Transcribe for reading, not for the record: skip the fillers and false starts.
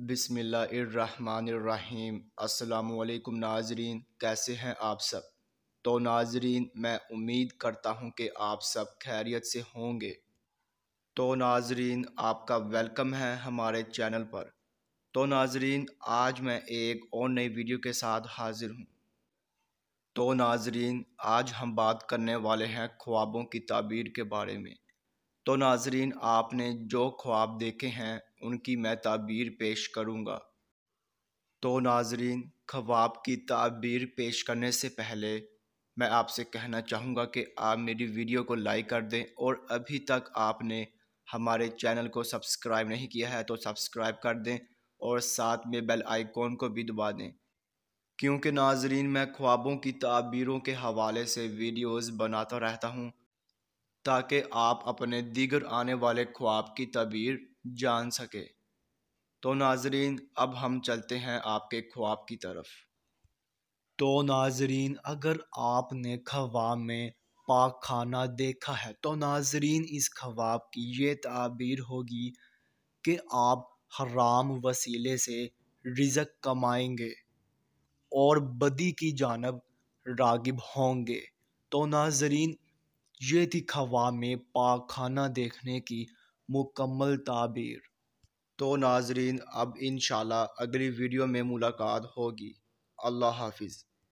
بسم اللہ الرحمن الرحیم۔ السلام علیکم ناظرین، کیسے ہیں آپ سب؟ تو ناظرین، میں امید کرتا ہوں کہ آپ سب خیریت سے ہوں گے۔ تو ناظرین، آپ کا ویلکم ہے ہمارے چینل پر۔ تو ناظرین، آج میں ایک اور نئی ویڈیو کے ساتھ حاضر ہوں۔ تو ناظرین، آج ہم بات کرنے والے ہیں خوابوں کی تعبیر کے بارے میں۔ تو ناظرین، آپ نے جو خواب دیکھے ہیں ان کی میں تعبیر پیش کروں گا۔ تو ناظرین، خواب کی تعبیر پیش کرنے سے پہلے میں آپ سے کہنا چاہوں گا کہ آپ میری ویڈیو کو لائک کر دیں، اور ابھی تک آپ نے ہمارے چینل کو سبسکرائب نہیں کیا ہے تو سبسکرائب کر دیں، اور ساتھ میں بیل آئیکن کو بھی دبا دیں، کیونکہ ناظرین میں خوابوں کی تعبیروں کے حوالے سے ویڈیوز بناتا رہتا ہوں تاکہ آپ اپنے دیگر آنے والے خواب کی تعبیر جان سکے۔ تو ناظرین، اب ہم چلتے ہیں آپ کے خواب کی طرف۔ تو ناظرین، اگر آپ نے خواب میں پاک خانہ دیکھا ہے تو ناظرین اس خواب کی یہ تعبیر ہوگی کہ آپ حرام وسیلے سے رزق کمائیں گے اور بدی کی جانب راغب ہوں گے۔ تو ناظرین، یہ تھی خواب میں پاک خانہ دیکھنے کی مکمل تعبیر۔ تو ناظرین، اب انشاءاللہ اگلی ویڈیو میں ملاقات ہوگی۔ اللہ حافظ۔